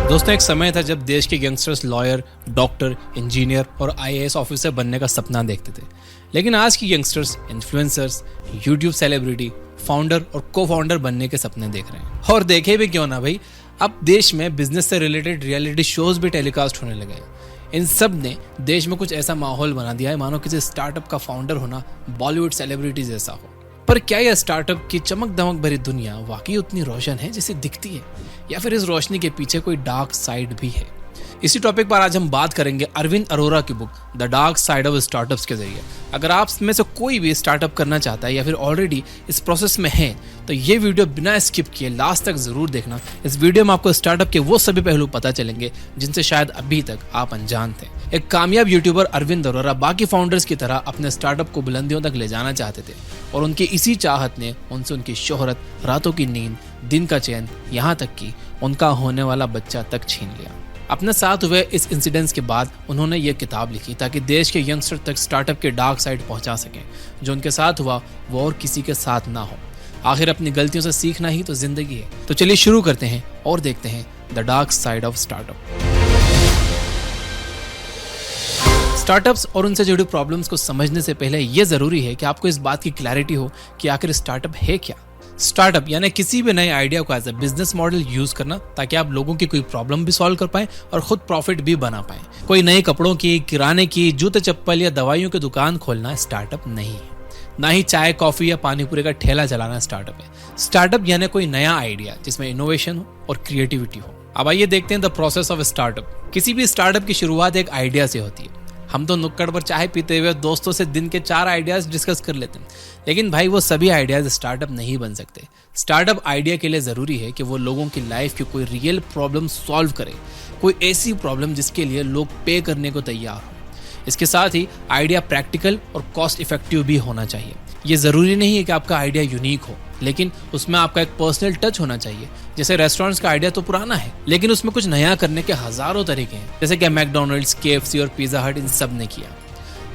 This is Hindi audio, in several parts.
दोस्तों, एक समय था जब देश के यंगस्टर्स लॉयर, डॉक्टर, इंजीनियर और आईएएस ऑफिसर बनने का सपना देखते थे। लेकिन आज की youngsters influencers, YouTube celebrity, founder और को फाउंडर बनने के सपने देख रहे हैं। और देखे भी क्यों ना भाई, अब देश में बिजनेस से रिलेटेड रियलिटी शोज भी टेलीकास्ट होने लगे हैं। इन सब ने देश में कुछ ऐसा माहौल बना दिया है मानो किसी स्टार्टअप का फाउंडर होना बॉलीवुड सेलिब्रिटी जैसा हो। पर क्या यह स्टार्टअप की चमक दमक भरी दुनिया वाकई उतनी रोशन है जैसे दिखती है, या फिर इस रोशनी के पीछे कोई डार्क साइड भी है? इसी टॉपिक पर आज हम बात करेंगे अरविंद अरोरा की book the dark side of startups के जरिए। अगर आप में से कोई भी स्टार्टअप करना चाहता है या फिर ऑलरेडी इस प्रोसेस में है, तो ये वीडियो बिना स्किप किए लास्ट तक जरूर देखना। इस वीडियो में आपको स्टार्टअप के वो सभी पहलू पता चलेंगे जिनसे शायद अभी तक आप अनजान थे। एक कामयाब यूट्यूबर अरविंद अरोरा बाकी फाउंडर्स की तरह अपने स्टार्टअप को बुलंदियों तक ले जाना चाहते थे, और उनकी इसी चाहत ने उनसे उनकी शोहरत, रातों की नींद, दिन का चैन, यहाँ तक कि उनका होने वाला बच्चा तक छीन लिया। अपने साथ हुए इस इंसिडेंट्स के बाद उन्होंने ये किताब लिखी ताकि देश के यंगस्टर तक स्टार्टअप के डार्क साइड पहुंचा सकें। जो उनके साथ हुआ वो और किसी के साथ ना हो। आखिर अपनी गलतियों से सीखना ही तो जिंदगी है। तो चलिए शुरू करते हैं और देखते हैं the dark side of startup. Startups और उनसे जुड़ी प्रॉब्लम्स को समझने से पहले यह जरूरी है कि आपको इस बात की क्लैरिटी हो कि आखिर स्टार्टअप है क्या। स्टार्टअप यानी किसी भी नए आइडिया को as a business model use करना ताकि आप लोगों की कोई प्रॉब्लम भी सॉल्व कर पाएं और खुद प्रॉफिट भी बना पाएं। कोई नए कपड़ों की, किराने की, जूते चप्पल या दवाइयों की दुकान खोलना स्टार्टअप नहीं है। ना ही चाय, कॉफी या पानीपुरी का ठेला चलाना स्टार्टअप है। स्टार्टअप यानी कोई नया आइडिया जिसमें इनोवेशन हो और क्रिएटिविटी हो। अब आइए देखते हैं द प्रोसेस ऑफ स्टार्टअप। किसी भी स्टार्टअप की शुरुआत एक आइडिया से होती है। हम तो नुक्कड़ पर चाय पीते हुए दोस्तों से दिन के 4 आइडियाज डिस्कस कर लेते हैं, लेकिन भाई वो सभी आइडियाज स्टार्टअप नहीं बन सकते। स्टार्टअप आइडिया के लिए जरूरी है कि वो लोगों की लाइफ की कोई रियल प्रॉब्लम सॉल्व करे, कोई ऐसी प्रॉब्लम जिसके लिए लोग पे करने को तैयार हो। इसके साथ ही आइडिया प्रैक्टिकल और कॉस्ट इफेक्टिव भी होना चाहिए। ये जरूरी नहीं है कि आपका आइडिया यूनिक हो, लेकिन उसमें आपका एक पर्सनल टच होना चाहिए। जैसे रेस्टोरेंट्स का आइडिया तो पुराना है, लेकिन उसमें कुछ नया करने के हजारों तरीके हैं, जैसे कि मैकडोनल्ड्स, केएफसी और पिज्जा हट इन सब ने किया।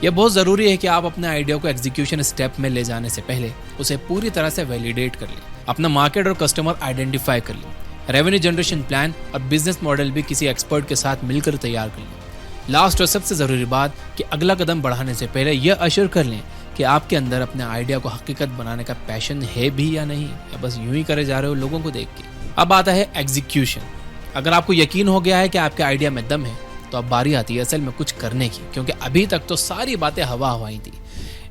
यह बहुत जरूरी है कि आप अपने आइडिया को एग्जीक्यूशन स्टेप में ले जाने से पहले उसे पूरी तरह से वैलिडेट कर लें, अपना मार्केट और कस्टमर आइडेंटिफाई कर लें, रेवेन्यू जनरेशन प्लान और बिजनेस मॉडल भी किसी एक्सपर्ट के साथ मिलकर तैयार कर लें। लास्ट और सबसे जरूरी बात कि अगला कदम बढ़ाने से पहले यह अश्योर कर लें कि आपके अंदर अपने आइडिया को हकीकत बनाने का पैशन है भी या नहीं, या बस यूं ही करे जा रहे हो लोगों को देख के। अब आता है एग्जीक्यूशन। अगर आपको यकीन हो गया है कि आपके आइडिया में दम है, तो अब बारी आती है असल में कुछ करने की, क्योंकि अभी तक तो सारी बातें हवा हवाई थी।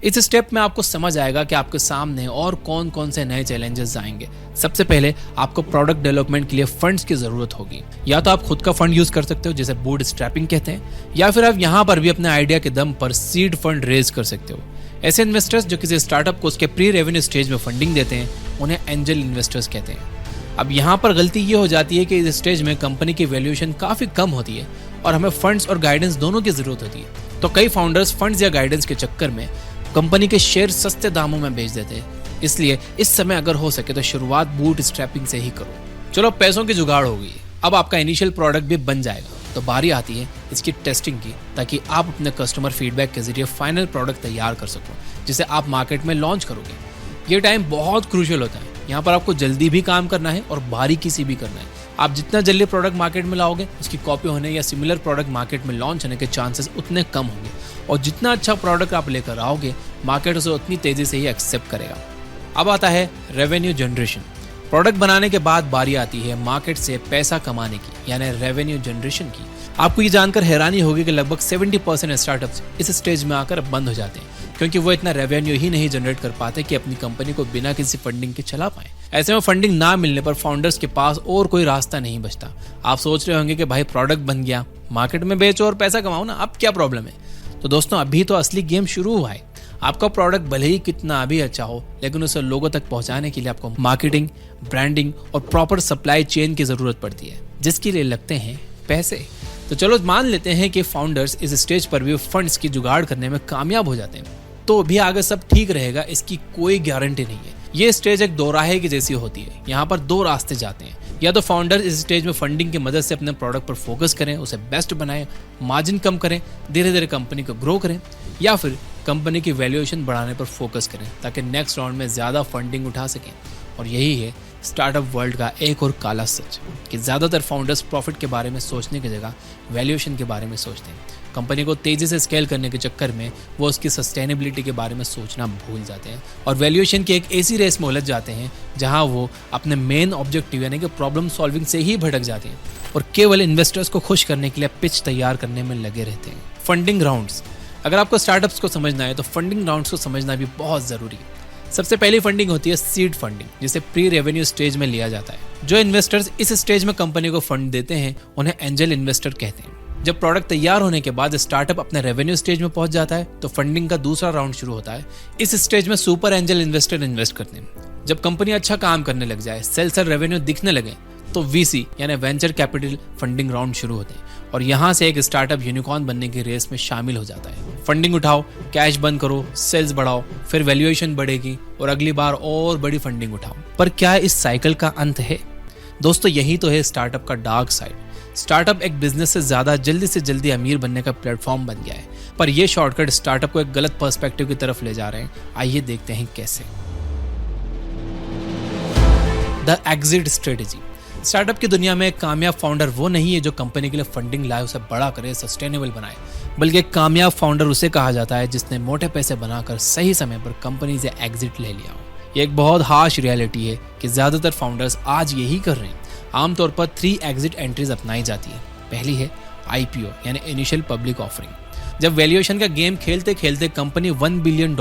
इस स्टेप में आपको समझ आएगा कि आपके सामने और कौन कौन से नए चैलेंजेस आएंगे। सबसे पहले आपको प्रोडक्ट डेवलपमेंट के लिए फंड्स की जरूरत होगी। या तो आप खुद का फंड यूज कर सकते हो, जिसे बूट स्ट्रैपिंग कहते हैं, या फिर आप यहाँ पर भी अपने आइडिया के दम पर सीड फंड रेज कर सकते हो। ऐसे इन्वेस्टर्स जो किसी स्टार्टअप को उसके प्री रेवेन्यू स्टेज में फंडिंग देते हैं, उन्हें एंजल इन्वेस्टर्स कहते हैं। अब यहाँ पर गलती ये हो जाती है कि इस स्टेज में कंपनी की वैल्यूएशन काफी कम होती है और हमें फंड्स और गाइडेंस दोनों की जरूरत होती है। तो कई फाउंडर्स फंड्स या गाइडेंस के चक्कर में कंपनी के शेयर सस्ते दामों में बेच देते हैं। इसलिए इस समय अगर हो सके तो शुरुआत बूट स्ट्रैपिंग से ही करो। चलो, पैसों की जुगाड़ हो गई, अब आपका इनिशियल प्रोडक्ट भी बन जाएगा, तो बारी आती है इसकी टेस्टिंग की, ताकि आप अपने कस्टमर फीडबैक के जरिए फाइनल प्रोडक्ट तैयार कर सको जिसे आप मार्केट में लॉन्च करोगे। ये टाइम बहुत क्रूशियल होता है। यहाँ पर आपको जल्दी भी काम करना है और बारीकी से भी करना है। आप जितना जल्दी प्रोडक्ट मार्केट में लाओगे, उसकी कॉपी होने या सिमिलर प्रोडक्ट मार्केट में लॉन्च होने के चांसेस उतने कम होंगे, और जितना अच्छा प्रोडक्ट आप लेकर आओगे, मार्केट उसे उतनी तेजी से ही एक्सेप्ट करेगा। अब आता है रेवेन्यू जनरेशन। प्रोडक्ट बनाने के बाद बारी आती है मार्केट से पैसा कमाने की, यानी रेवेन्यू जनरेशन की। आपको ये जानकर हैरानी होगी कि लगभग 70% स्टार्टअप्स इस स्टेज में आकर बंद हो जाते हैं, क्योंकि वो इतना रेवेन्यू ही नहीं जनरेट कर पाते कि अपनी कंपनी को बिना किसी फंडिंग के चला पाए। ऐसे में फंडिंग ना मिलने पर फाउंडर्स के पास और कोई रास्ता नहीं बचता। आप सोच रहे होंगे कि भाई प्रोडक्ट बन गया, मार्केट में बेचो और पैसा कमाओ ना, अब क्या प्रॉब्लम है? तो दोस्तों, अभी तो असली गेम शुरू हुआ है। आपका प्रोडक्ट भले ही कितना भी अच्छा हो, लेकिन उसे लोगों तक पहुंचाने के लिए आपको मार्केटिंग, ब्रांडिंग और प्रॉपर सप्लाई चेन की जरूरत पड़ती है, जिसके लिए लगते हैं पैसे। तो चलो मान लेते हैं कि फाउंडर्स इस स्टेज पर भी फंड्स की जुगाड़ करने में कामयाब हो जाते हैं, तो भी आगे सब ठीक रहेगा इसकी कोई गारंटी नहीं है। ये स्टेज एक दोराहे की जैसी होती है। यहाँ पर 2 रास्ते जाते हैं। या तो फाउंडर इस स्टेज में फंडिंग की मदद से अपने प्रोडक्ट पर फोकस करें, उसे बेस्ट बनाएं, मार्जिन कम करें, धीरे धीरे कंपनी को ग्रो करें, या फिर कंपनी की वैल्यूएशन बढ़ाने पर फोकस करें ताकि नेक्स्ट राउंड में ज्यादा फंडिंग उठा सकें। और यही है स्टार्टअप वर्ल्ड का एक और काला सच कि ज़्यादातर फाउंडर्स प्रॉफिट के बारे में सोचने की जगह वैल्यूएशन के बारे में सोचते हैं। कंपनी को तेज़ी से स्केल करने के चक्कर में वो उसकी सस्टेनेबिलिटी के बारे में सोचना भूल जाते हैं और वैल्यूएशन की एक ऐसी रेस में उलझ जाते हैं जहां वो अपने मेन ऑब्जेक्टिव यानी कि प्रॉब्लम सॉल्विंग से ही भटक जाते हैं और केवल इन्वेस्टर्स को खुश करने के लिए पिच तैयार करने में लगे रहते हैं। फंडिंग राउंड्स, अगर आपको स्टार्टअप्स को समझना है तो फंडिंग राउंड्स को समझना भी बहुत ज़रूरी है। सबसे पहली फंडिंग होती है सीड फंडिंग, जिसे प्री रेवेन्यू स्टेज में लिया जाता है। जो इन्वेस्टर्स इस स्टेज में कंपनी को फंड देते हैं उन्हें एंजल इन्वेस्टर कहते हैं। जब प्रोडक्ट तैयार होने के बाद स्टार्टअप अपने रेवेन्यू स्टेज में पहुंच जाता है तो फंडिंग का दूसरा राउंड शुरू होता है। इस स्टेज में सुपर एंजल इन्वेस्टर इन्वेस्ट करते हैं। जब कंपनी अच्छा काम करने लग जाए, सेल्स और रेवेन्यू दिखने लगे, तो वीसी यानी वेंचर कैपिटल फंडिंग राउंड शुरू होते हैं और यहाँ से एक स्टार्टअप यूनिकॉर्न बनने की रेस में शामिल हो जाता है। फंडिंग उठाओ, कैश बंद करो, सेल्स बढ़ाओ, फिर वैल्यूएशन बढ़ेगी और अगली बार और बड़ी फंडिंग उठाओ। पर क्या इस साइकिल का अंत है? दोस्तों, यही तो है स्टार्टअप का डार्क साइड। स्टार्टअप एक बिजनेस से ज्यादा जल्दी से जल्दी अमीर बनने का प्लेटफॉर्म बन गया है, पर यह शॉर्टकट स्टार्टअप को एक गलत पर्सपेक्टिव की तरफ ले जा रहे हैं। आइए देखते हैं कैसे। The exit strategy. स्टार्टअप की दुनिया में एक कामयाब फाउंडर वो नहीं है जो कंपनी के लिए फंडिंग लाए, उसे बड़ा करे, सस्टेनेबल बनाए, बल्कि एक कामयाब फाउंडर उसे कहा जाता है जिसने मोटे पैसे बनाकर सही समय पर कंपनी से एग्जिट ले लिया हो। ये एक बहुत हार्श रियलिटी है कि ज्यादातर फाउंडर्स आज यही कर रहे हैं। आमतौर पर 3 एग्जिट एंट्रीज अपनाई जाती है। पहली है आईपीओ यानी इनिशियल पब्लिक ऑफरिंग। जब वैल्यूएशन का गेम खेलते खेलते कंपनी $1 बिलियन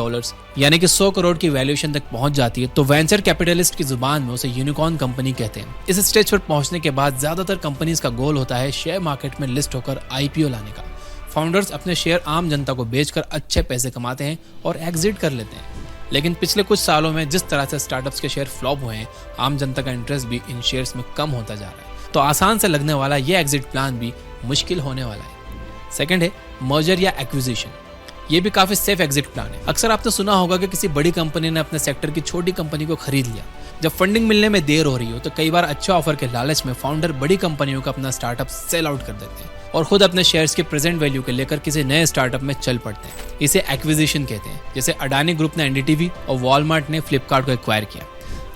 यानी कि 100 करोड़ की वैल्यूएशन तक पहुंच जाती है तो वेंचर कैपिटलिस्ट की जुबान में उसे यूनिकॉर्न कंपनी कहते हैं। इस स्टेज पर पहुंचने के बाद ज्यादातर कंपनीज का गोल होता है शेयर मार्केट में लिस्ट होकर आईपीओ लाने का। फाउंडर्स अपने शेयर आम जनता को बेचकर अच्छे पैसे कमाते हैं और एग्जिट कर लेते हैं। लेकिन पिछले कुछ सालों में जिस तरह से स्टार्टअप्स के शेयर फ्लॉप हुए हैं, आम जनता का इंटरेस्ट भी इन शेयर्स में कम होता जा रहा है। तो आसान से लगने वाला ये एग्जिट प्लान भी मुश्किल होने वाला है। सेकंड है मर्जर या एक्विजिशन। ये भी काफी सेफ एग्जिट प्लान है। अक्सर आपने सुना होगा कि किसी बड़ी कंपनी ने अपने सेक्टर की छोटी कंपनी को खरीद लिया। जब फंडिंग मिलने में देर हो रही हो तो कई बार अच्छे ऑफर के लालच में फाउंडर बड़ी कंपनियों का अपना स्टार्टअप सेल आउट कर देते हैं और खुद अपने शेयर्स के प्रेजेंट वैल्यू के लेकर किसी नए स्टार्टअप में चल पड़ते हैं। इसे एक्विजिशन कहते हैं। जैसे अडानी ग्रुप ने एनडीटीवी और वॉलमार्ट ने फ्लिपकार्ट को एक्वायर किया।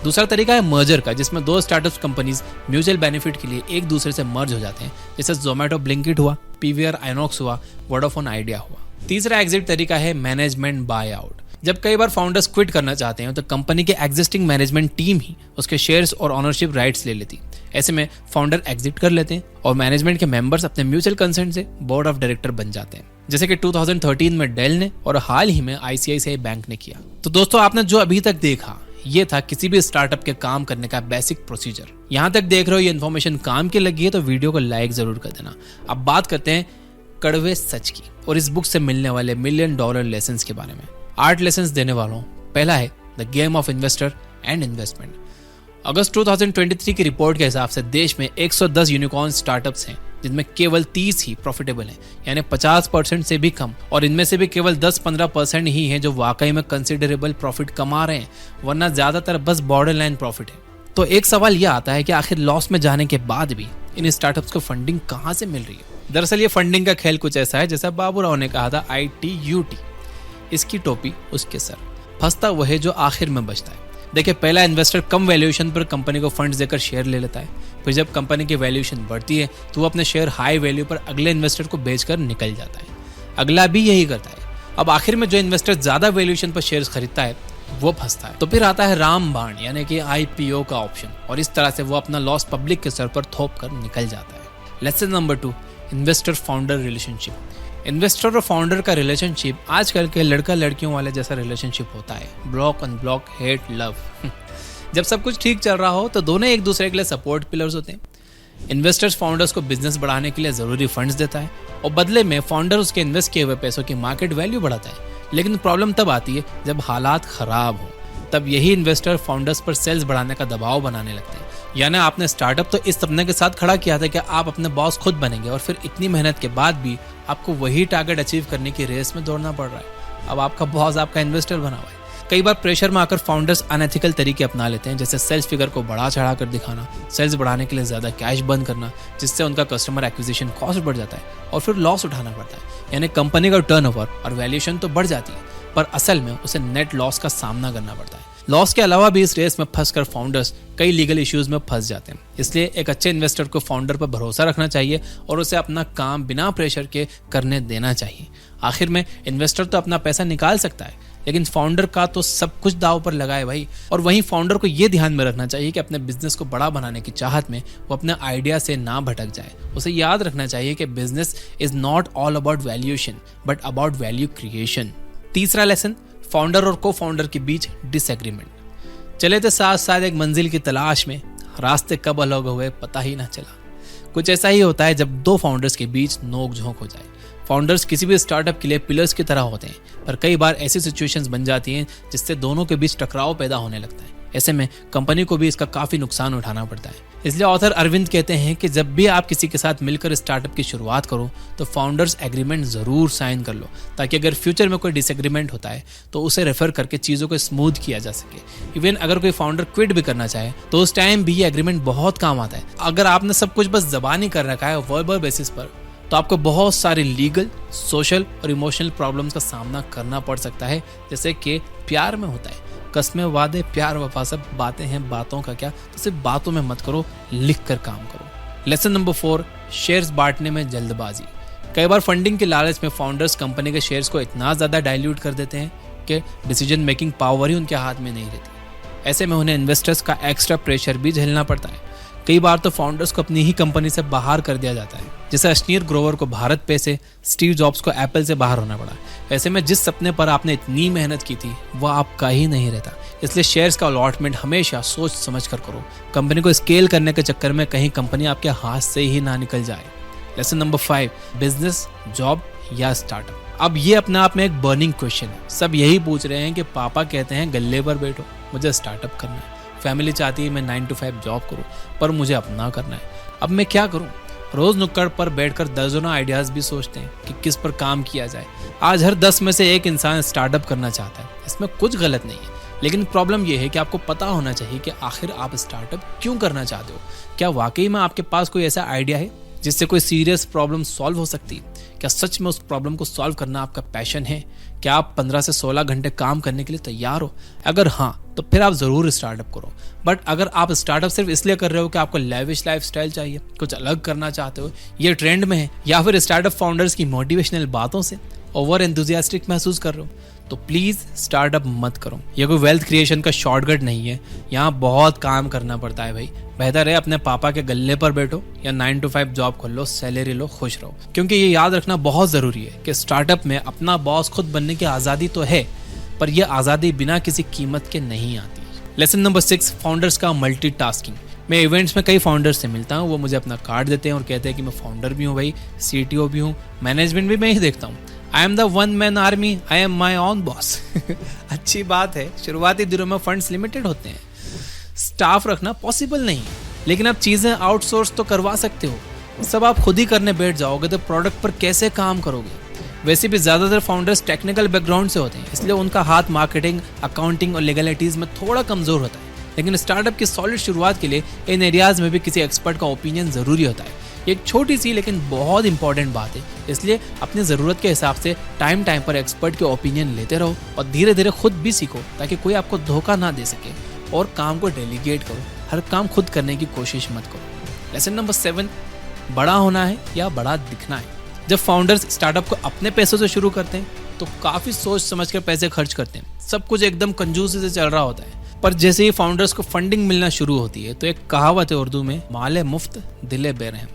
दूसरा तरीका है मर्जर का, जिसमें 2 स्टार्टअप कंपनीज म्यूचुअल बेनिफिट के लिए एक दूसरे से मर्ज हो जाते हैं। जैसे जोमेटो ब्लिंकिट हुआ, पीवीआर आइनॉक्स हुआ, वोडाफोन आइडिया हुआ। तीसरा एग्जिट तरीका है मैनेजमेंट बाय आउट। जब कई बार फाउंडर्स क्विट करना चाहते हैं तो कंपनी के एग्जिस्टिंग मैनेजमेंट टीम ही उसके शेयर्स और ओनरशिप राइट्स ले लेती। ऐसे में फाउंडर एग्जिट कर लेते हैं और मैनेजमेंट के मेंबर्स अपने म्यूचुअल कंसेंट से बोर्ड ऑफ डायरेक्टर बन जाते हैं, जैसे कि 2013 में डेल ने और हाल ही में आईसीआईसीआई बैंक ने किया। तो दोस्तों, आपने जो अभी तक देखा ये था किसी भी स्टार्टअप के काम करने का बेसिक प्रोसीजर। यहाँ तक देख रहे हो, ये इन्फॉर्मेशन काम की लगी है तो वीडियो को लाइक जरूर कर देना। अब बात करते हैं कड़वे सच की और इस बुक से मिलने वाले $1 मिलियन लेसन्स के बारे में। 8 लेसन्स देने वाला हूँ। पहला है the game of investor and investment. अगस्त 2023 की रिपोर्ट के हिसाब से देश में 110 यूनिकॉर्न स्टार्टअप्स हैं, जिनमें केवल 30 ही प्रॉफिटेबल हैं, यानी 50% से भी कम। और इनमें से भी केवल 10-15% ही हैं जो वाकई में कंसिडरेबल प्रॉफिट कमा रहे हैं, वरना ज्यादातर बस बॉर्डर लाइन प्रॉफिट है। तो एक सवाल यह आता है कि आखिर लॉस में जाने के बाद भी इन स्टार्टअप्स को फंडिंग कहाँ से मिल रही है? दरअसल ये फंडिंग का खेल कुछ ऐसा है जैसा बाबूराव ने कहा था ITUT, इसकी टोपी उसके सर। फंसता वह है जो आखिर में बचता है। देखिए, पहला इन्वेस्टर कम वैल्यूएशन पर कंपनी को फंड्स देकर शेयर ले लेता है। फिर जब कंपनी की वैल्यूएशन बढ़ती है तो वो अपने शेयर हाई वैल्यू पर अगले इन्वेस्टर को बेचकर निकल जाता है। अगला भी यही करता है। अब आखिर में जो इन्वेस्टर ज्यादा वैल्यूएशन पर शेयर्स खरीदता है वो फंसता है। तो फिर आता है रामबाण यानी कि IPO का ऑप्शन, और इस तरह से वो अपना लॉस पब्लिक के सर पर थोप कर निकल जाता है। Lesson number 2, investor founder relationship. Investor और फाउंडर का रिलेशनशिप आजकल के लड़का लड़कियों वाले जैसा रिलेशनशिप होता है। Block unblock, hate love. जब सब कुछ ठीक चल रहा हो तो दोनों एक दूसरे के लिए सपोर्ट पिलर्स होते हैं। इन्वेस्टर्स फाउंडर्स को बिजनेस बढ़ाने के लिए जरूरी फंड्स देता है और बदले में फाउंडर उसके इन्वेस्ट किए हुए पैसों की मार्केट वैल्यू बढ़ाता है। लेकिन प्रॉब्लम तब आती है जब हालात खराब हो। तब यही इन्वेस्टर फाउंडर्स पर सेल्स बढ़ाने का दबाव बनाने लगते हैं। यानी आपने स्टार्टअप तो इस सपने के साथ खड़ा किया था कि आप अपने बॉस खुद बनेंगे, और फिर इतनी मेहनत के बाद भी आपको वही टारगेट अचीव करने की रेस में दौड़ना पड़ रहा है। अब आपका बॉस आपका इन्वेस्टर बना हुआ है। कई बार प्रेशर में आकर फाउंडर्स अनएथिकल तरीके अपना लेते हैं, जैसे सेल्स फिगर को बढ़ा चढ़ा कर दिखाना, सेल्स बढ़ाने के लिए ज्यादा कैश बंद करना, जिससे उनका कस्टमर एक्विजिशन कॉस्ट बढ़ जाता है और फिर लॉस उठाना पड़ता है। यानी कंपनी का टर्नओवर और वैल्यूएशन तो बढ़ जाती है, पर असल में उसे नेट लॉस का सामना करना पड़ता है। लॉस के अलावा भी इस रेस में फंसकर फाउंडर्स कई लीगल इश्यूज में फंस जाते हैं। इसलिए एक अच्छे इन्वेस्टर को फाउंडर पर भरोसा रखना चाहिए और उसे अपना काम बिना प्रेशर के करने देना चाहिए। आखिर में इन्वेस्टर तो अपना पैसा निकाल सकता है, लेकिन फाउंडर का तो सब कुछ दांव पर लगा है भाई। और वहीं फाउंडर को यह ध्यान में रखना चाहिए कि अपने बिजनेस को बड़ा बनाने की चाहत में वो अपने आइडिया से ना भटक जाए। उसे याद रखना चाहिए कि business is not all about valuation but about value creation. तीसरा लेसन, फाउंडर और को फाउंडर के बीच डिसएग्रीमेंट। चले थे साथ साथ एक मंजिल की तलाश में, रास्ते कब अलग हुए पता ही ना चला। कुछ ऐसा ही होता है जब दो फाउंडर्स के बीच नोक झोंक हो जाए। फाउंडर्स किसी भी स्टार्टअप के लिए पिलर्स की तरह होते हैं, पर कई बार ऐसी सिचुएशंस बन जाती हैं जिससे दोनों के बीच टकराव पैदा होने लगता है। ऐसे में कंपनी को भी इसका काफी नुकसान उठाना पड़ता है। इसलिए ऑथर अरविंद कहते हैं कि जब भी आप किसी के साथ मिलकर स्टार्टअप की शुरुआत करो तो फाउंडर्स एग्रीमेंट जरूर साइन कर लो, ताकि अगर फ्यूचर में कोई डिसएग्रीमेंट होता है तो उसे रेफर करके चीजों को स्मूथ किया जा सके। इवन अगर कोई फाउंडर क्विट भी करना चाहे तो उस टाइम भी ये एग्रीमेंट बहुत काम आता है। अगर आपने सब कुछ बस जबानी कर रखा है वर्बल बेसिस पर, तो आपको बहुत सारी लीगल, सोशल और इमोशनल प्रॉब्लम्स का सामना करना पड़ सकता है, जैसे कि प्यार में होता है। कस्में, वादे, प्यार, वफा सब बातें हैं, बातों का क्या, तो सिर्फ बातों में मत करो, लिख कर काम करो। लेसन नंबर 4, शेयर्स बांटने में जल्दबाजी। कई बार फंडिंग के लालच में फाउंडर्स कंपनी के शेयर्स को इतना ज्यादा डाइल्यूट कर देते हैं कि डिसीजन मेकिंग पावर ही उनके हाथ में नहीं रहती। ऐसे में उन्हें इन्वेस्टर्स का एक्स्ट्रा प्रेशर भी झेलना पड़ता है। कई बार तो फाउंडर्स को अपनी ही कंपनी से बाहर कर दिया जाता है, जैसे अश्नीर ग्रोवर को भारत पे से, स्टीव जॉब्स को एप्पल से बाहर होना पड़ा। ऐसे में जिस सपने पर आपने इतनी मेहनत की थी वह आपका ही नहीं रहता। इसलिए शेयर्स का अलॉटमेंट हमेशा सोच समझ कर करो। कंपनी को स्केल करने के चक्कर में कहीं कंपनी आपके हाथ से ही ना निकल जाए। लेसन नंबर 5, बिजनेस, जॉब या स्टार्टअप। अब ये अपने आप में एक बर्निंग क्वेश्चन है। सब यही पूछ रहे हैं कि पापा कहते हैं गल्ले पर बैठो, मुझे स्टार्टअप करना है। फैमिली चाहती है मैं 9 to 5 जॉब करूं, पर मुझे अपना करना है। अब मैं क्या करूं? रोज नुक्कड़ पर बैठकर दर्जनों आइडियाज भी सोचते हैं कि किस पर काम किया जाए। आज हर 10 में से एक इंसान स्टार्टअप करना चाहता है, इसमें कुछ गलत नहीं है, लेकिन प्रॉब्लम यह है कि आपको पता होना चाहिए कि आखिर आप स्टार्टअप क्यों करना चाहते हो। क्या वाकई में आपके पास कोई ऐसा आइडिया है जिससे कोई सीरियस प्रॉब्लम सॉल्व हो सकती है? क्या सच में उस प्रॉब्लम को सॉल्व करना आपका पैशन है? क्या आप 15 से 16 घंटे काम करने के लिए तैयार हो? अगर हाँ, तो फिर आप जरूर स्टार्टअप करो। बट अगर आप स्टार्टअप सिर्फ इसलिए कर रहे हो कि आपको लेविश लाइफस्टाइल चाहिए, कुछ अलग करना चाहते हो, ये ट्रेंड में है, या फिर स्टार्टअप फाउंडर्स की मोटिवेशनल बातों से ओवर एंथुसियास्टिक महसूस कर रहे हो, तो प्लीज स्टार्टअप मत करो। ये कोई वेल्थ क्रिएशन का शॉर्टकट नहीं है, यहाँ बहुत काम करना पड़ता है भाई। बेहतर है अपने पापा के गल्ले पर बैठो या 9 to 5 जॉब खोल लो, सैलरी लो, खुश रहो। क्योंकि ये याद रखना बहुत जरूरी है कि स्टार्टअप में अपना बॉस खुद बनने की आजादी तो है, पर यह आजादी बिना किसी कीमत के नहीं आती। लेसन नंबर 6, फाउंडर्स का मल्टीटास्किंग। मैं इवेंट्स में कई फाउंडर्स से मिलता हूँ, वो मुझे अपना कार्ड देते हैं और कहते हैं कि मैं फाउंडर भी हूँ भाई, CTO भी हूँ, मैनेजमेंट भी मैं ही देखता हूँ। I am the one man army, I am my own boss. अच्छी बात है, शुरुआती दिनों में फंड्स लिमिटेड होते हैं, स्टाफ रखना पॉसिबल नहीं, लेकिन आप चीजें आउटसोर्स तो करवा सकते हो। सब आप खुद ही करने बैठ जाओगे तो प्रोडक्ट पर कैसे काम करोगे? वैसे भी ज्यादातर फाउंडर्स टेक्निकल बैकग्राउंड से होते हैं, इसलिए उनका हाथ मार्केटिंग, अकाउंटिंग और लीगलिटीज में थोड़ा कमजोर होता है। लेकिन स्टार्टअप की सॉलिड शुरुआत के लिए इन एरियाज में भी किसी एक्सपर्ट का ओपिनियन जरूरी होता है। एक छोटी सी लेकिन बहुत इंपॉर्टेंट बात है, इसलिए अपनी ज़रूरत के हिसाब से टाइम पर एक्सपर्ट के ओपिनियन लेते रहो और धीरे धीरे खुद भी सीखो, ताकि कोई आपको धोखा ना दे सके। और काम को डेलीगेट करो, हर काम खुद करने की कोशिश मत करो। लेसन नंबर 7, बड़ा होना है या बड़ा दिखना है। जब फाउंडर्स स्टार्टअप को अपने पैसों से शुरू करते हैं तो काफ़ी सोच समझ कर पैसे खर्च करते हैं, सब कुछ एकदम कंजूसी से चल रहा होता है। पर जैसे ही फाउंडर्स को फंडिंग मिलना शुरू होती है तो एक कहावत है उर्दू में, माल है मुफ्त दिले बेरहम।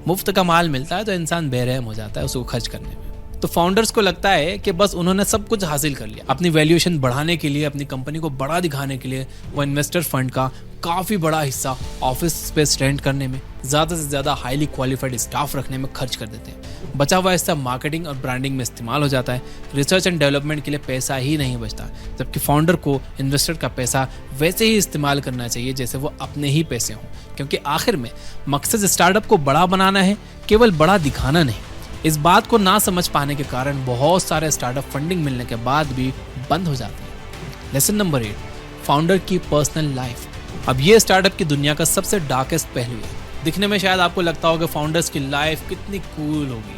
मुफ्त का माल मिलता है तो इंसान बेरहम हो जाता है उसको खर्च करने में। तो फाउंडर्स को लगता है कि बस उन्होंने सब कुछ हासिल कर लिया। अपनी वैल्यूएशन बढ़ाने के लिए, अपनी कंपनी को बड़ा दिखाने के लिए वो इन्वेस्टर फंड का काफ़ी बड़ा हिस्सा ऑफिस स्पेस रेंट करने में, ज़्यादा से ज़्यादा हाईली क्वालिफाइड स्टाफ रखने में खर्च कर देते हैं। बचा हुआ हिस्सा मार्केटिंग और ब्रांडिंग में इस्तेमाल हो जाता है। रिसर्च एंड डेवलपमेंट के लिए पैसा ही नहीं बचता, जबकि फाउंडर को इन्वेस्टर का पैसा वैसे ही इस्तेमाल करना चाहिए जैसे वो अपने ही पैसे हों, क्योंकि आखिर में मकसद स्टार्टअप को बड़ा बनाना है, केवल बड़ा दिखाना नहीं। इस बात को ना समझ पाने के कारण बहुत सारे स्टार्टअप फंडिंग मिलने के बाद भी बंद हो जाते हैं। लेसन नंबर 8, फाउंडर की पर्सनल लाइफ। अब ये स्टार्टअप की दुनिया का सबसे डार्केस्ट पहलू है। दिखने में शायद आपको लगता होगा फाउंडर्स की लाइफ कितनी कूल होगी,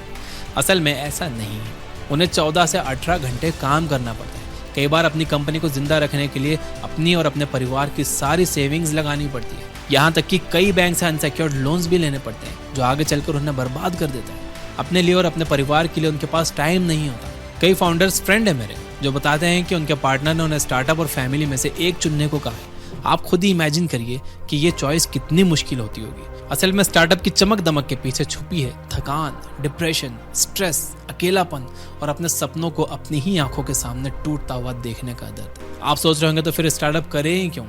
असल में ऐसा नहीं है। उन्हें 14 से 18 घंटे काम करना पड़ता है, कई बार अपनी कंपनी को जिंदा रखने के लिए अपनी और अपने परिवार की सारी सेविंग्स लगानी पड़ती है। यहाँ तक कि कई बैंक से अनसिक्योर्ड लोन्स भी लेने पड़ते हैं, जो आगे चलकर उन्हें बर्बाद कर देता है। अपने लिए और अपने परिवार के लिए उनके पास टाइम नहीं होता। कई फाउंडर्स फ्रेंड है मेरे जो बताते हैं कि उनके पार्टनर ने उन्हें स्टार्टअप और फैमिली में से एक चुनने को कहा है। आप खुद ही इमेजिन करिए कि ये चॉइस कितनी मुश्किल होती होगी। असल में स्टार्टअप की चमक दमक के पीछे छुपी है थकान, डिप्रेशन, स्ट्रेस, अकेलापन और अपने सपनों को अपनी ही आंखों के सामने टूटता हुआ देखने का दर्द। आप सोच रहे होंगे तो फिर स्टार्टअप करें ही क्यों?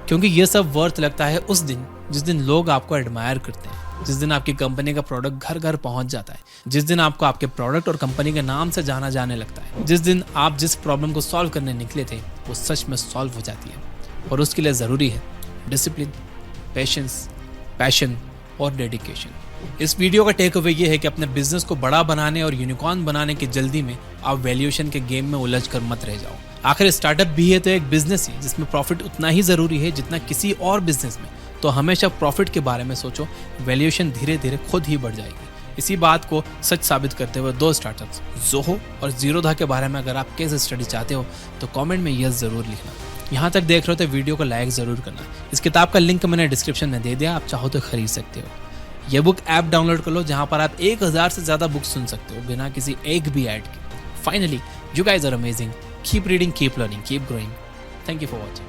क्योंकि ये सब वर्थ लगता है उस दिन जिस दिन लोग आपको एडमायर करते हैं, जिस दिन आपकी कंपनी का प्रोडक्ट घर घर पहुंच जाता है, जिस दिन आपको आपके प्रोडक्ट और कंपनी के नाम से जाना जाने लगता है, जिस दिन आप जिस प्रॉब्लम को सॉल्व करने निकले थे वो सच में सॉल्व हो जाती है। और उसके लिए ज़रूरी है डिसिप्लिन, पेशेंस, पैशन और डेडिकेशन। इस वीडियो का टेक अवे ये है कि अपने बिजनेस को बड़ा बनाने और यूनिकॉर्न बनाने की जल्दी में आप वैल्यूएशन के गेम में उलझ कर मत रह जाओ। आखिर स्टार्टअप भी है तो एक बिजनेस ही, जिसमें प्रॉफिट उतना ही ज़रूरी है जितना किसी और बिजनेस में। तो हमेशा प्रॉफिट के बारे में सोचो, वैल्यूएशन धीरे धीरे खुद ही बढ़ जाएगी। इसी बात को सच साबित करते हुए 2 स्टार्टअप्स ज़ोहो और ज़ीरोधा के बारे में अगर आप केस स्टडी चाहते हो तो कमेंट में यस ज़रूर लिखना। यहाँ तक देख रहे हो तो वीडियो को लाइक ज़रूर करना। इस किताब का लिंक मैंने डिस्क्रिप्शन में दे दिया, आप चाहो तो खरीद सकते हो। ये बुक ऐप डाउनलोड कर लो जहाँ पर आप 1000 से ज़्यादा बुक सुन सकते हो बिना किसी एक भी ऐड के। Finally, you guys are amazing. Keep reading, keep learning, keep growing. Thank you for watching.